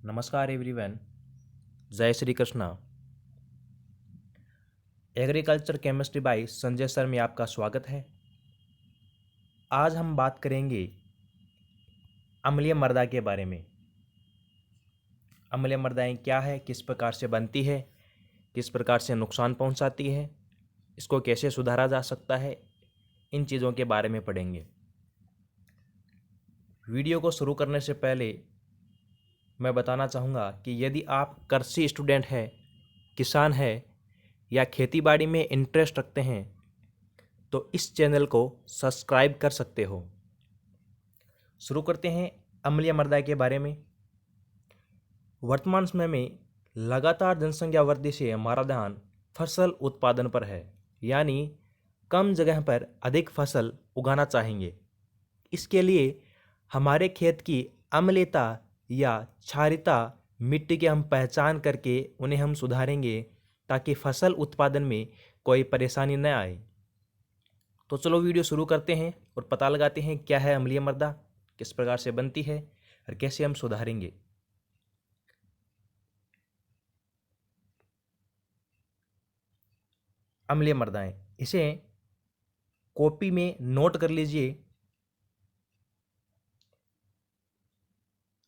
नमस्कार एवरीवन। जय Shri Krishna. Agriculture chemistry bye Sanjay sir में आपका स्वागत है। आज हम बात करेंगे अम्लीय मृदा के बारे में। अम्लीय मृदाएं क्या है, किस प्रकार से बनती है, किस प्रकार से नुकसान पहुंचाती है, इसको कैसे सुधारा जा सकता है, इन चीज़ों के बारे में पढ़ेंगे। वीडियो को शुरू करने से पहले मैं बताना चाहूँगा कि यदि आप कृषि स्टूडेंट हैं, किसान हैं या खेतीबाड़ी में इंटरेस्ट रखते हैं तो इस चैनल को सब्सक्राइब कर सकते हो। शुरू करते हैं अम्लीय मृदा के बारे में। वर्तमान समय में लगातार जनसंख्या वृद्धि से हमारा ध्यान फसल उत्पादन पर है, यानी कम जगह पर अधिक फसल उगाना चाहेंगे। इसके लिए हमारे खेत की अम्लीयता या क्षारीयता मिट्टी की हम पहचान करके उन्हें हम सुधारेंगे ताकि फसल उत्पादन में कोई परेशानी न आए। तो चलो वीडियो शुरू करते हैं और पता लगाते हैं क्या है अम्लीय मृदा, किस प्रकार से बनती है और कैसे हम सुधारेंगे। अम्लीय मृदाएं, इसे कॉपी में नोट कर लीजिए।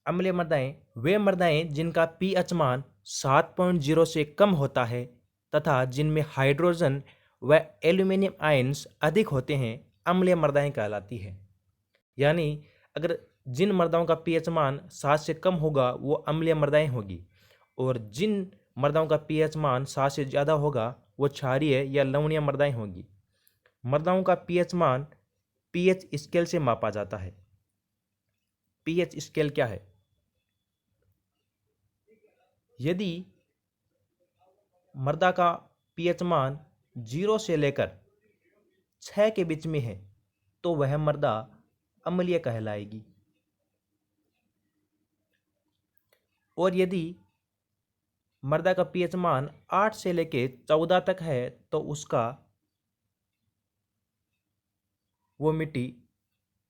अम्लीय मृदाएं वे मृदाएं जिनका पीएच मान 7.0 से कम होता है तथा जिनमें हाइड्रोजन व एल्यूमिनियम आयन्स अधिक होते हैं, अम्लीय मृदाएं कहलाती है। यानी अगर जिन मृदाओं का पीएच मान 7 से कम होगा वो अम्लीय मृदाएं होगी, और जिन मृदाओं का पीएच मान 7 से ज़्यादा होगा वो क्षारीय या लवणीय मृदाएं होगी। मृदाओं का पीएच मान पीएच स्केल से मापा जाता है। पीएच स्केल क्या है? यदि मृदा का पीएच मान 0 से लेकर 6 के बीच में है तो वह मृदा अम्लीय कहलाएगी, और यदि मृदा का पीएच मान 8 से लेकर 14 तक है तो वो मिट्टी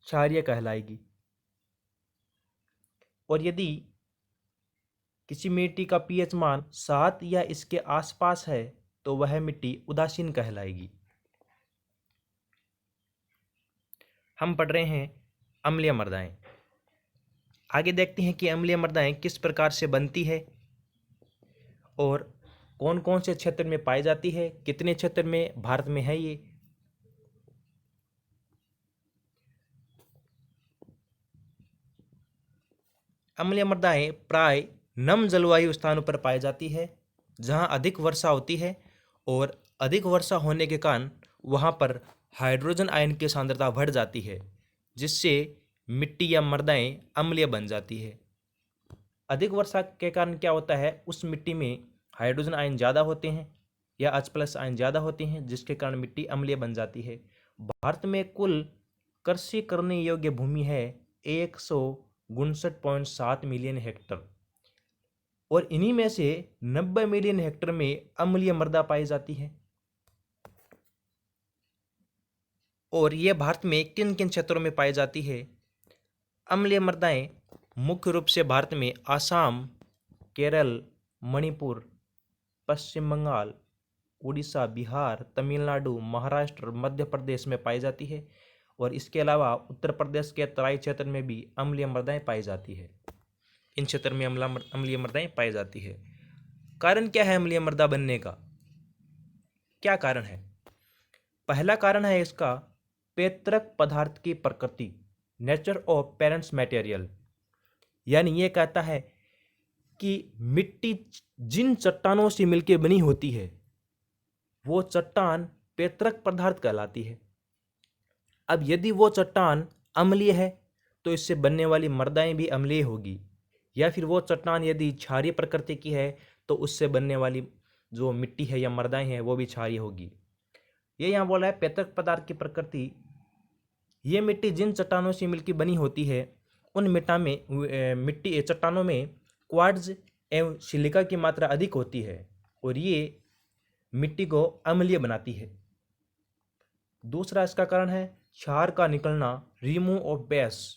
क्षारीय कहलाएगी। और यदि किसी मिट्टी का पीएच मान 7 या इसके आसपास है तो वह मिट्टी उदासीन कहलाएगी। हम पढ़ रहे हैं अम्लीय मृदाएं। आगे देखते हैं कि अम्लीय मृदाएं किस प्रकार से बनती है और कौन कौन से क्षेत्र में पाई जाती है, कितने क्षेत्र में भारत में है ये। अम्लीय मृदाएं प्राय नम जलवायु स्थानों पर पाई जाती है जहां अधिक वर्षा होती है, और अधिक वर्षा होने के कारण वहां पर हाइड्रोजन आयन की सांद्रता बढ़ जाती है, जिससे मिट्टी या मृदाएं अम्लीय बन जाती है। अधिक वर्षा के कारण क्या होता है, उस मिट्टी में हाइड्रोजन आयन ज़्यादा होते हैं या H+ आयन ज़्यादा होते हैं, जिसके कारण मिट्टी अम्लीय बन जाती है। भारत में कुल कृषि करने योग्य भूमि है 159.7 मिलियन हेक्टर, और इन्हीं में से 90 मिलियन हेक्टर में अम्लीय मृदा पाई जाती है। और यह भारत में किन किन क्षेत्रों में पाई जाती है? अम्लीय मृदाएं मुख्य रूप से भारत में आसाम, केरल, मणिपुर, पश्चिम बंगाल, उड़ीसा, बिहार, तमिलनाडु, महाराष्ट्र, मध्य प्रदेश में पाई जाती है, और इसके अलावा उत्तर प्रदेश के तराई क्षेत्र में भी अम्लीय मृदाएं पाई जाती है। इन क्षेत्र में अम्लीय मृदाएं पाई जाती है। कारण क्या है अम्लीय मृदा बनने का? क्या कारण है? पहला कारण है इसका पैतृक पदार्थ की प्रकृति, नेचर ऑफ पेरेंट्स मटेरियल। यानी ये कहता है कि मिट्टी जिन चट्टानों से मिलकर बनी होती है वो चट्टान पैतृक पदार्थ कहलाती है। अब यदि वो चट्टान अम्लीय है तो इससे बनने वाली मृदाएं भी अम्लीय होगी, या फिर वो चट्टान यदि क्षारीय प्रकृति की है तो उससे बनने वाली जो मिट्टी है या मृदाएं हैं वो भी क्षारीय होगी। ये यहाँ बोला है पैतृक पदार्थ की प्रकृति। ये मिट्टी जिन चट्टानों से मिलकर बनी होती है उन मिट्टी चट्टानों में क्वार्ट्ज एवं सिलिका की मात्रा अधिक होती है, और ये मिट्टी को अम्लीय बनाती है। दूसरा इसका कारण है क्षार का निकलना, रिमूव ऑफ बेस।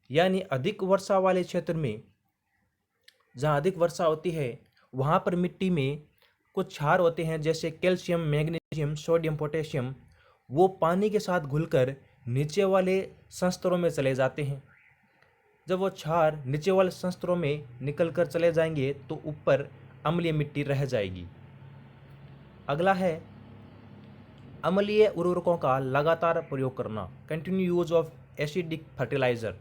यानी अधिक वर्षा वाले क्षेत्र में जहाँ अधिक वर्षा होती है वहाँ पर मिट्टी में कुछ क्षार होते हैं, जैसे कैल्शियम, मैग्नीशियम, सोडियम, पोटेशियम। वो पानी के साथ घुलकर नीचे वाले संस्तरों में चले जाते हैं। जब वो क्षार नीचे वाले संस्तरों में निकल कर चले जाएंगे तो ऊपर अम्लीय मिट्टी रह जाएगी। अगला है अम्लीय उर्वरकों का लगातार प्रयोग करना, continue use of acidic fertiliser.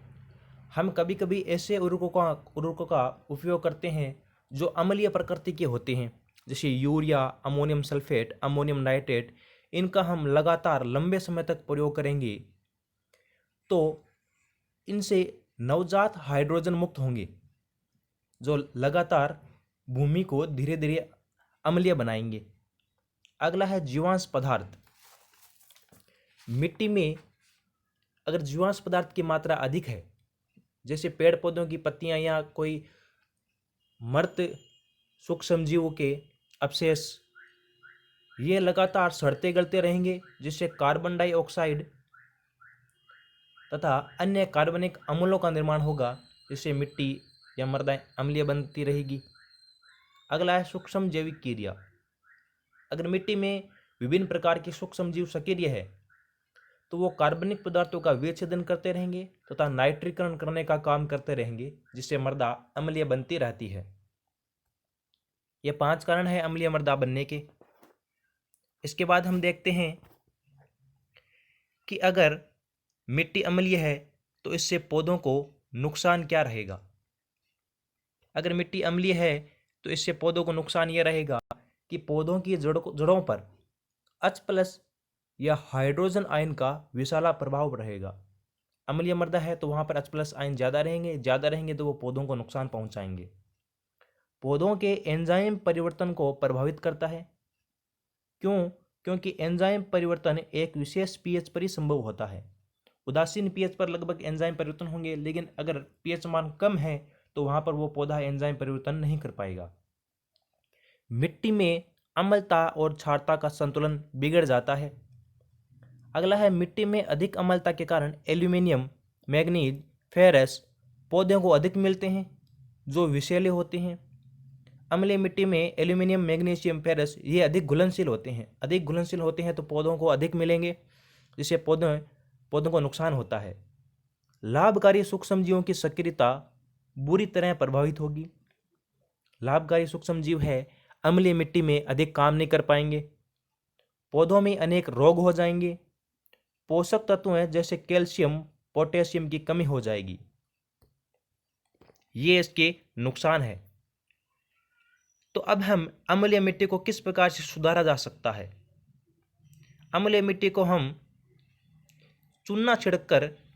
हम कभी कभी ऐसे उर्वरकों का उपयोग करते हैं जो अम्लीय प्रकृति के होते हैं, जैसे urea, ammonium sulphate, ammonium nitrate. इनका हम लगातार लंबे समय तक प्रयोग करेंगे तो इनसे नवजात हाइड्रोजन मुक्त होंगे, जो लगातार भूमि को धीरे धीरे अम्लीय बनाएंगे। अगला है जीवांश पदार्थ। मिट्टी में अगर जीवांश पदार्थ की मात्रा अधिक है, जैसे पेड़ पौधों की पत्तियां या कोई मृत सूक्ष्मजीवों के अवशेष, ये लगातार सड़ते गलते रहेंगे, जिससे कार्बन डाइऑक्साइड तथा अन्य कार्बनिक अम्लों का निर्माण होगा, जिससे मिट्टी या मृदा अम्लीय बनती रहेगी। अगला है सूक्ष्म जैविक क्रिया। अगर मिट्टी में विभिन्न प्रकार के सूक्ष्म जीव सक्रिय है तो वो कार्बनिक पदार्थों का विच्छेदन करते रहेंगे तथा नाइट्रीकरण करने का काम करते रहेंगे, जिससे मृदा अम्लीय बनती रहती है। ये 5 कारण है अम्लीय मृदा बनने के। इसके बाद हम देखते हैं कि अगर मिट्टी अम्लीय है तो इससे पौधों को नुकसान क्या रहेगा। अगर मिट्टी अम्लीय है तो इससे पौधों को नुकसान यह रहेगा कि पौधों की जड़ों पर H+ या हाइड्रोजन आयन का विशाला प्रभाव रहेगा। अम्लीय मृदा है तो वहाँ पर H+ आयन ज़्यादा रहेंगे तो वो पौधों को नुकसान पहुँचाएंगे। पौधों के एंजाइम परिवर्तन को प्रभावित करता है। क्योंकि एंजाइम परिवर्तन एक विशेष पीएच पर ही संभव होता है। उदासीन पीएच पर लगभग एंजाइम परिवर्तन होंगे, लेकिन अगर पीएच मान कम है तो वहाँ पर वो पौधा एंजाइम परिवर्तन नहीं कर पाएगा। मिट्टी में अम्लता और क्षारता का संतुलन बिगड़ जाता है। अगला है मिट्टी में अधिक अम्लता के कारण एल्यूमिनियम, मैग्नीज, फेरस पौधों को अधिक मिलते हैं, जो विषैले होते हैं। अम्लीय मिट्टी में एल्यूमिनियम, मैग्नीशियम, फेरस ये अधिक घुलनशील होते हैं तो पौधों को अधिक मिलेंगे, जिससे पौधों को नुकसान होता है। लाभकारी सूक्ष्मजीवों की सक्रियता बुरी तरह प्रभावित होगी। लाभकारी सूक्ष्मजीव है अम्लीय मिट्टी में अधिक काम नहीं कर पाएंगे। पौधों में अनेक रोग हो जाएंगे। पोषक तत्व हैं जैसे कैल्शियम, पोटेशियम की कमी हो जाएगी। ये इसके नुकसान है। तो अब हम अम्लीय मिट्टी को किस प्रकार से सुधारा जा सकता है। अम्लीय मिट्टी को हम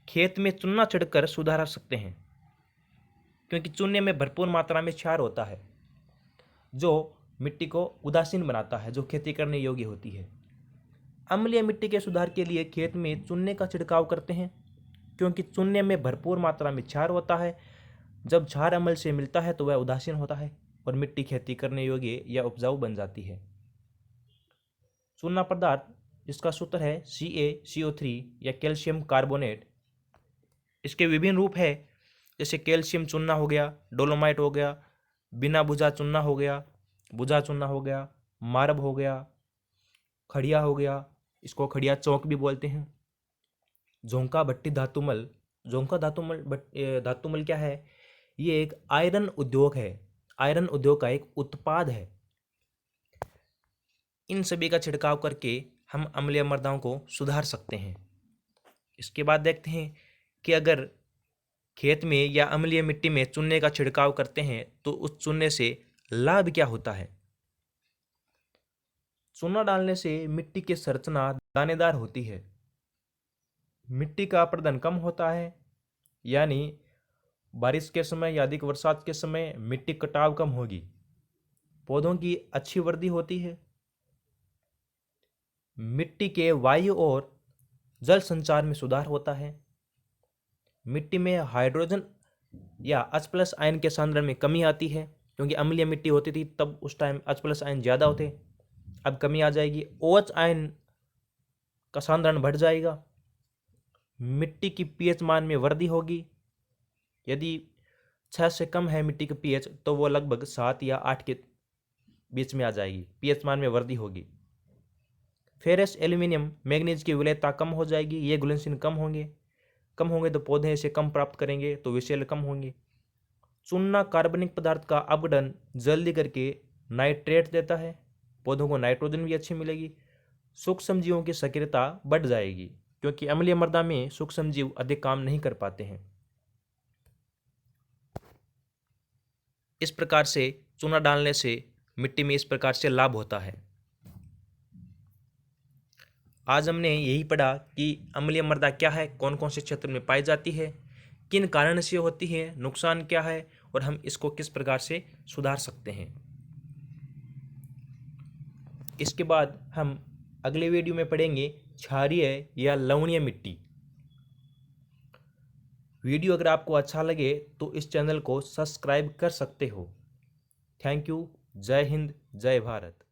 खेत में चूना छिड़कर सुधार सकते हैं, क्योंकि चूने में भरपूर मात्रा में क्षार होता है जो मिट्टी को उदासीन बनाता है, जो खेती करने योग्य होती है। अम्लीय मिट्टी के सुधार के लिए खेत में चूने का छिड़काव करते हैं, क्योंकि चूने में भरपूर मात्रा में क्षार होता है। जब क्षार अम्ल से मिलता है तो वह उदासीन होता है और मिट्टी खेती करने योग्य या उपजाऊ बन जाती है। चूना पदार्थ जिसका सूत्र है CaCO3 या कैल्शियम कार्बोनेट, इसके विभिन्न रूप है, जैसे कैल्शियम चूना हो गया, डोलोमाइट हो गया, बिना बुझा चूना हो गया, बुझा चूना हो गया, मार्ब हो गया, खड़िया हो गया, इसको खड़िया चौक भी बोलते हैं। झोंका भट्टी धातुमल। झोंका धातुमल क्या है? ये एक आयरन उद्योग है, आयरन उद्योग का एक उत्पाद है। इन सभी का छिड़काव करके हम अम्लीय मृदाओं को सुधार सकते हैं। इसके बाद देखते हैं कि अगर खेत में या अम्लीय मिट्टी में चूने का छिड़काव करते हैं तो उस चूने से लाभ क्या होता है। चूना डालने से मिट्टी की संरचना दानेदार होती है, मिट्टी का अपरदन कम होता है, यानी बारिश के समय या अधिक बरसात के समय मिट्टी कटाव कम होगी, पौधों की अच्छी वृद्धि होती है, मिट्टी के वायु और जल संचार में सुधार होता है, मिट्टी में हाइड्रोजन या H+ आयन के सांद्रण में कमी आती है, क्योंकि अम्लीय मिट्टी होती थी तब उस टाइम H+ आयन ज़्यादा होते, अब कमी आ जाएगी। OH आयन का सांद्रण बढ़ जाएगा, मिट्टी की pH मान में वृद्धि होगी। यदि 6 से कम है मिट्टी का पीएच तो वो लगभग 7 या 8 के बीच में आ जाएगी, पीएच मान में वृद्धि होगी। फेरस, एल्यूमिनियम, मैग्नीज की विलेयता कम हो जाएगी, ये घुलनशील कम होंगे तो पौधे इसे कम प्राप्त करेंगे तो विषैले कम होंगे। चूना कार्बनिक पदार्थ का अपघटन जल्दी करके नाइट्रेट देता है, पौधों को नाइट्रोजन भी अच्छी मिलेगी। सूक्ष्म जीवों की सक्रियता बढ़ जाएगी क्योंकि अम्लीय मृदा में सूक्ष्म जीव अधिक काम नहीं कर पाते हैं। इस प्रकार से चूना डालने से मिट्टी में इस प्रकार से लाभ होता है। आज हमने यही पढ़ा कि अम्लीय मृदा क्या है, कौन कौन से क्षेत्र में पाई जाती है, किन कारण से होती है, नुकसान क्या है और हम इसको किस प्रकार से सुधार सकते हैं। इसके बाद हम अगले वीडियो में पढ़ेंगे क्षारीय या लवणीय मिट्टी। वीडियो अगर आपको अच्छा लगे तो इस चैनल को सब्सक्राइब कर सकते हो। Thank you. जय हिंद, जय भारत।